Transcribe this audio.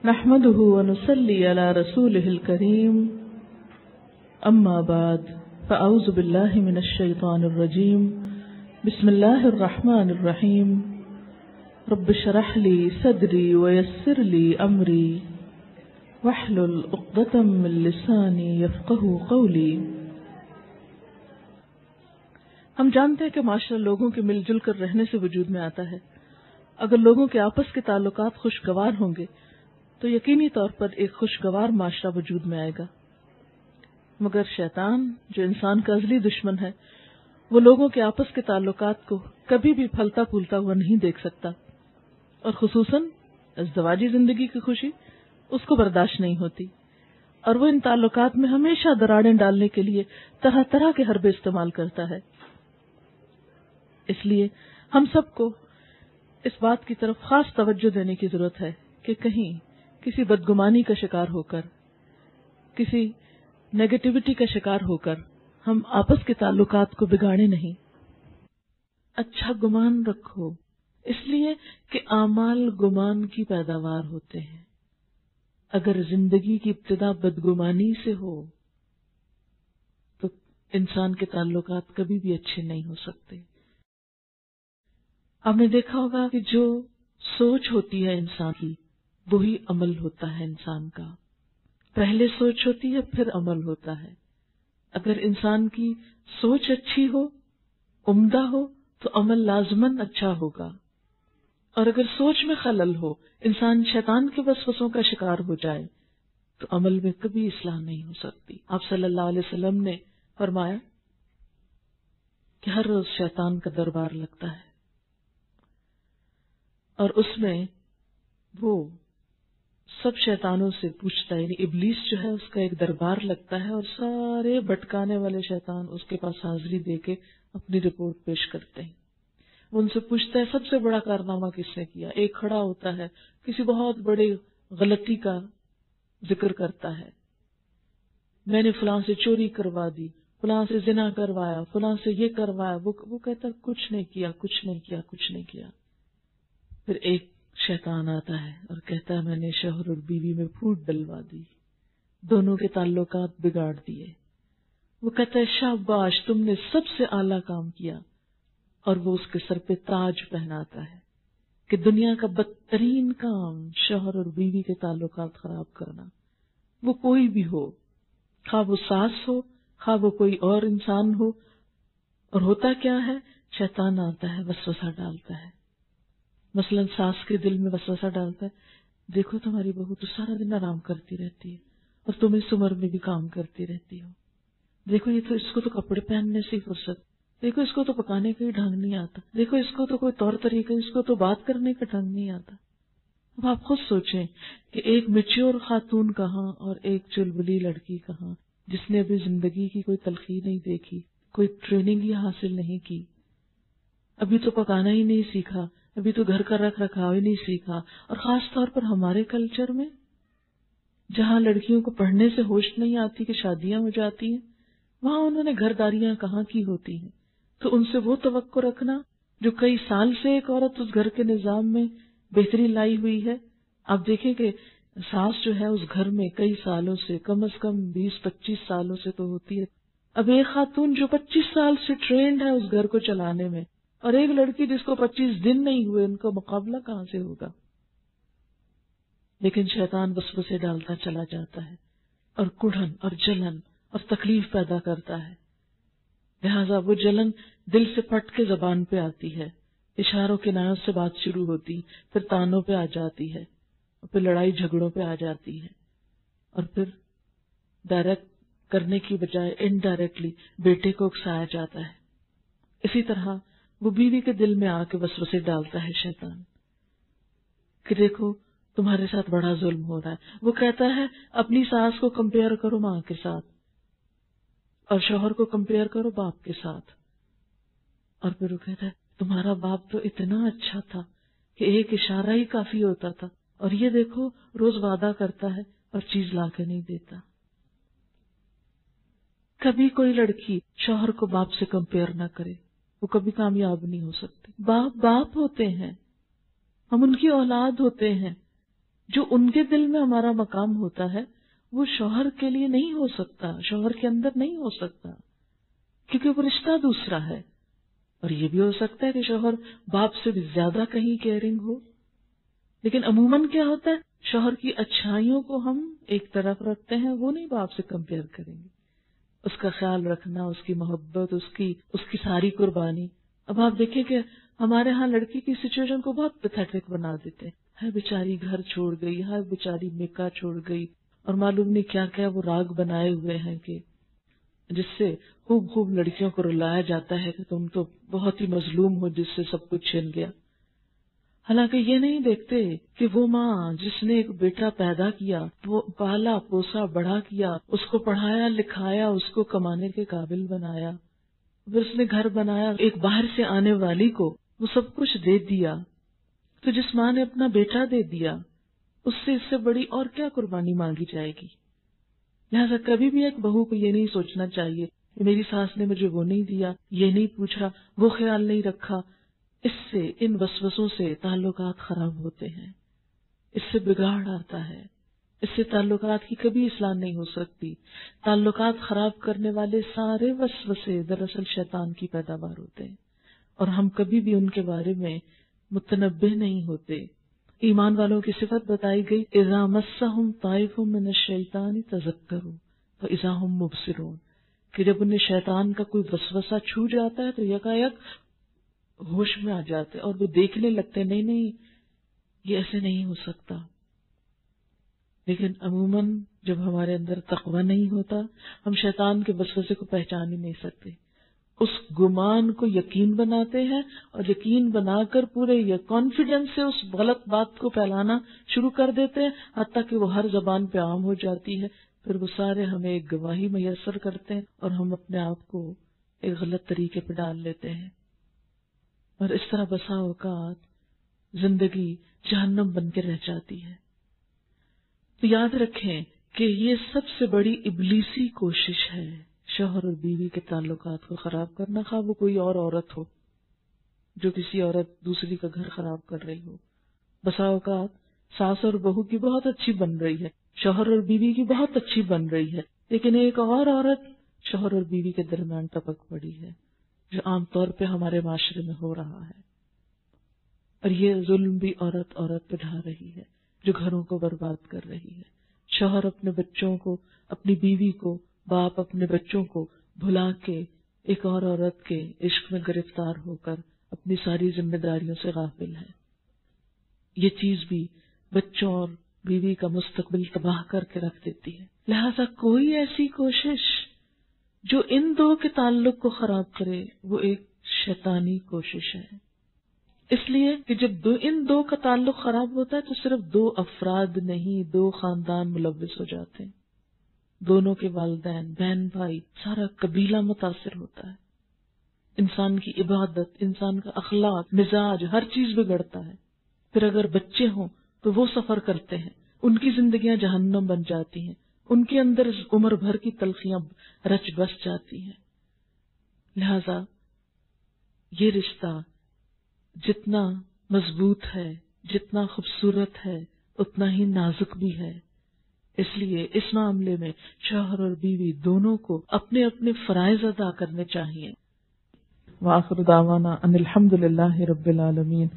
نحمده ونصلي على رسوله الكريم اما بعد فاعوذ بالله من الشيطان الرجيم بسم الله الرحمن الرحيم رب اشرح لي صدري ويسر لي امري واحلل عقدة من لساني يفقهوا قولي۔ ہم جانتے ہیں کہ معاشرہ لوگوں کے مل جل کر رہنے سے وجود میں آتا ہے۔ اگر لوگوں کے آپس کے تعلقات خوشگوار ہوں گے تو یقینی طور پر ایک خوشگوار معاشرہ وجود میں آئے گا، مگر شیطان جو انسان کا ازلی دشمن ہے وہ لوگوں کے آپس کے تعلقات کو کبھی بھی پھلتا پھولتا ہوا نہیں دیکھ سکتا، اور خصوصاً ازدواجی زندگی کی خوشی اس کو برداشت نہیں ہوتی، اور وہ ان تعلقات میں ہمیشہ دراڑیں ڈالنے کے لیے طرح طرح کے حربے استعمال کرتا ہے۔ اس لیے ہم سب کو اس بات کی طرف خاص توجہ دینے کی ضرورت ہے کہ کہیں کسی بدگمانی کا شکار ہو کر، کسی نیگیٹیوٹی کا شکار ہو کر ہم آپس کے تعلقات کو بگاڑے نہیں۔ اچھا گمان رکھو، اس لیے کہ اعمال گمان کی پیداوار ہوتے ہیں۔ اگر زندگی کی ابتدا بدگمانی سے ہو تو انسان کے تعلقات کبھی بھی اچھے نہیں ہو سکتے۔ آپ نے دیکھا ہوگا کہ جو سوچ ہوتی ہے انسان کی وہی عمل ہوتا ہے انسان کا۔ پہلے سوچ ہوتی ہے پھر عمل ہوتا ہے۔ اگر انسان کی سوچ اچھی ہو، عمدہ ہو، تو عمل لازماً اچھا ہوگا، اور اگر سوچ میں خلل ہو، انسان شیطان کے وسوسوں کا شکار ہو جائے تو عمل میں کبھی اصلاح نہیں ہو سکتی۔ آپ صلی اللہ علیہ وسلم نے فرمایا کہ ہر روز شیطان کا دربار لگتا ہے، اور اس میں وہ سب شیطانوں سے پوچھتا ہے، یعنی ابلیس جو ہے اس کا ایک دربار لگتا ہے، اور سارے بھٹکانے والے شیطان اس کے پاس حاضری دے کے اپنی رپورٹ پیش کرتے ہیں۔ وہ ان سے پوچھتا ہے سب سے بڑا کارنامہ کس نے کیا؟ ایک کھڑا ہوتا ہے کسی بہت بڑے غلطی کا ذکر کرتا ہے، میں نے فلاں سے چوری کروا دی، فلاں سے زنا کروایا، فلاں سے یہ کروایا۔ وہ کہتا ہے کچھ نہیں کیا، کچھ نہیں کیا، کچھ نہیں کیا۔ پھر ایک شیطان آتا ہے اور کہتا ہے میں نے شوہر اور بیوی میں پھوٹ ڈلوا دی، دونوں کے تعلقات بگاڑ دیے۔ وہ کہتا ہے شاباش، تم نے سب سے اعلیٰ کام کیا، اور وہ اس کے سر پہ تاج پہناتا ہے کہ دنیا کا بدترین کام شوہر اور بیوی کے تعلقات خراب کرنا، وہ کوئی بھی ہو، خواہ وہ ساس ہو، خواہ وہ کوئی اور انسان ہو۔ اور ہوتا کیا ہے؟ شیطان آتا ہے، وسوسہ ڈالتا ہے۔ مثلا ساس کے دل میں وسوسہ ڈالتا ہے، دیکھو تمہاری بہو تو سارا دن آرام کرتی رہتی ہے اور تم اس عمر میں بھی کام کرتی رہتی ہو، دیکھو یہ تو اس کو تو کپڑے پہننے سے ہی فرصت، دیکھو اس کو تو پکانے کا ہی ڈھنگ نہیں آتا، دیکھو اس کو تو کوئی طور طریقہ، اس کو تو بات کرنے کا ڈھنگ نہیں آتا۔ اب آپ خود سوچیں کہ ایک میچور خاتون کہاں اور ایک چلبلی لڑکی کہاں، جس نے ابھی زندگی کی کوئی تلخی نہیں دیکھی، کوئی ٹریننگ ہی حاصل نہیں کی، ابھی تو پکانا ہی نہیں سیکھا، ابھی تو گھر کا رکھ رکھاو ہی نہیں سیکھا۔ اور خاص طور پر ہمارے کلچر میں جہاں لڑکیوں کو پڑھنے سے ہوش نہیں آتی کہ شادیاں ہو جاتی ہیں، وہاں انہوں نے گھرداریاں کہاں کی ہوتی ہیں۔ تو ان سے وہ توقع رکھنا جو کئی سال سے ایک عورت اس گھر کے نظام میں بہتری لائی ہوئی ہے۔ آپ دیکھیں کہ ساس جو ہے اس گھر میں کئی سالوں سے، کم از کم 20-25 سالوں سے تو ہوتی ہے۔ اب ایک خاتون جو 25 سال سے ٹرینڈ ہے اس گھر کو چلانے میں، اور ایک لڑکی جس کو 25 دن نہیں ہوئے، ان کا مقابلہ کہاں سے ہوگا؟ لیکن شیطان وسوسے ڈالتا چلا جاتا ہے اور کڑھن اور جلن اور تکلیف پیدا کرتا ہے۔ لہذا وہ جلن دل سے پھٹ کے زبان پہ آتی ہے، اشاروں کنایوں سے بات شروع ہوتی، پھر تانوں پہ آ جاتی ہے، اور پھر لڑائی جھگڑوں پہ آ جاتی ہے، اور پھر ڈائریکٹ کرنے کی بجائے انڈائریکٹلی بیٹے کو اکسایا جاتا ہے۔ اسی طرح وہ بیوی کے دل میں آ کے وسوسے ڈالتا ہے شیطان کہ دیکھو تمہارے ساتھ بڑا ظلم ہو رہا ہے۔ وہ کہتا ہے اپنی ساس کو کمپیئر کرو ماں کے ساتھ، اور شوہر کو کمپیئر کرو باپ کے ساتھ، اور پھر وہ کہتا ہے تمہارا باپ تو اتنا اچھا تھا کہ ایک اشارہ ہی کافی ہوتا تھا، اور یہ دیکھو روز وعدہ کرتا ہے اور چیز لا کے نہیں دیتا۔ کبھی کوئی لڑکی شوہر کو باپ سے کمپیئر نہ کرے، وہ کبھی کامیاب نہیں ہو سکتی۔ باپ باپ ہوتے ہیں، ہم ان کی اولاد ہوتے ہیں، جو ان کے دل میں ہمارا مقام ہوتا ہے وہ شوہر کے لیے نہیں ہو سکتا، شوہر کے اندر نہیں ہو سکتا، کیونکہ وہ رشتہ دوسرا ہے۔ اور یہ بھی ہو سکتا ہے کہ شوہر باپ سے بھی زیادہ کہیں کیئرنگ ہو، لیکن عموماً کیا ہوتا ہے، شوہر کی اچھائیوں کو ہم ایک طرف رکھتے ہیں، وہ نہیں باپ سے کمپیئر کریں گے۔ اس کا خیال رکھنا، اس کی محبت، اس کی ساری قربانی۔ اب آپ دیکھیں کہ ہمارے ہاں لڑکی کی سچویشن کو بہت پیتھیٹک بنا دیتے ہیں، ہے بیچاری گھر چھوڑ گئی، ہے بیچاری میکا چھوڑ گئی، اور معلوم نہیں کیا کیا وہ راگ بنائے ہوئے ہیں کہ جس سے خوب لڑکیوں کو رلایا جاتا ہے کہ تم تو بہت ہی مظلوم ہو جس سے سب کچھ چھن گیا۔ حالانکہ یہ نہیں دیکھتے کہ وہ ماں جس نے ایک بیٹا پیدا کیا، وہ پالا پوسا بڑا کیا، اس کو پڑھایا لکھایا، اس کو کمانے کے قابل بنایا، پھر اس نے گھر بنایا، ایک باہر سے آنے والی کو وہ سب کچھ دے دیا، تو جس ماں نے اپنا بیٹا دے دیا اس سے بڑی اور کیا قربانی مانگی جائے گی؟ لہٰذا کبھی بھی ایک بہو کو یہ نہیں سوچنا چاہیے کہ میری ساس نے مجھے وہ نہیں دیا، یہ نہیں پوچھا، وہ خیال نہیں رکھا۔ اس سے، ان وسوسوں سے تعلقات خراب ہوتے ہیں، اس سے بگاڑ آتا ہے، اس سے تعلقات کی کبھی اصلاح نہیں ہو سکتی۔ تعلقات خراب کرنے والے سارے وسوسے دراصل شیطان کی پیداوار ہوتے ہیں، اور ہم کبھی بھی ان کے بارے میں متنبہ نہیں ہوتے۔ ایمان والوں کی صفت بتائی گئی، اذا مسہم طائف من الشیطان تذکروا فاذا ہم مبصرون، کہ جب انہیں شیطان کا کوئی وسوسہ چھو جاتا ہے تو یکایک ہوش میں آ جاتے اور وہ دیکھنے لگتے، نہیں یہ ایسے نہیں ہو سکتا۔ لیکن عموماً جب ہمارے اندر تقوی نہیں ہوتا، ہم شیطان کے وسوسے کو پہچان ہی نہیں سکتے، اس گمان کو یقین بناتے ہیں، اور یقین بنا کر پورے کانفیڈنس سے اس غلط بات کو پھیلانا شروع کر دیتے ہیں، حتیٰ کہ وہ ہر زبان پہ عام ہو جاتی ہے۔ پھر وہ سارے ہمیں ایک گواہی میسر کرتے ہیں اور ہم اپنے آپ کو ایک غلط طریقے پہ ڈال لیتے ہیں، اور اس طرح بسا اوقات زندگی جہنم بن کے رہ جاتی ہے۔ تو یاد رکھیں کہ یہ سب سے بڑی ابلیسی کوشش ہے، شوہر اور بیوی کے تعلقات کو خراب کرنا، خواہ وہ کوئی اور عورت ہو جو کسی عورت دوسری کا گھر خراب کر رہی ہو۔ بسا اوقات ساس اور بہو کی بہت اچھی بن رہی ہے، شوہر اور بیوی کی بہت اچھی بن رہی ہے، لیکن ایک اور عورت شوہر اور بیوی کے درمیان ٹپک پڑی ہے، جو عام طور پہ ہمارے معاشرے میں ہو رہا ہے۔ اور یہ ظلم بھی عورت پہ ڈھا رہی ہے، جو گھروں کو برباد کر رہی ہے۔ شوہر اپنے بچوں کو، اپنی بیوی کو، باپ اپنے بچوں کو بھلا کے ایک اور عورت کے عشق میں گرفتار ہو کر اپنی ساری ذمہ داریوں سے غافل ہے۔ یہ چیز بھی بچوں اور بیوی کا مستقبل تباہ کر کے رکھ دیتی ہے۔ لہذا کوئی ایسی کوشش جو ان دو کے تعلق کو خراب کرے، وہ ایک شیطانی کوشش ہے۔ اس لیے کہ جب ان دو کا تعلق خراب ہوتا ہے تو صرف دو افراد نہیں، دو خاندان ملوث ہو جاتے ہیں، دونوں کے والدین، بہن بھائی، سارا قبیلہ متاثر ہوتا ہے، انسان کی عبادت، انسان کا اخلاق، مزاج، ہر چیز بگڑتا ہے۔ پھر اگر بچے ہوں تو وہ سفر کرتے ہیں، ان کی زندگیاں جہنم بن جاتی ہیں، ان کے اندر عمر بھر کی تلخیاں رچ بس جاتی ہیں۔ لہذا یہ رشتہ جتنا مضبوط ہے، جتنا خوبصورت ہے، اتنا ہی نازک بھی ہے۔ اس لیے اس معاملے میں شوہر اور بیوی دونوں کو اپنے اپنے فرائض ادا کرنے چاہیے۔ وآخر دعوانا ان الحمد للہ رب العالمین۔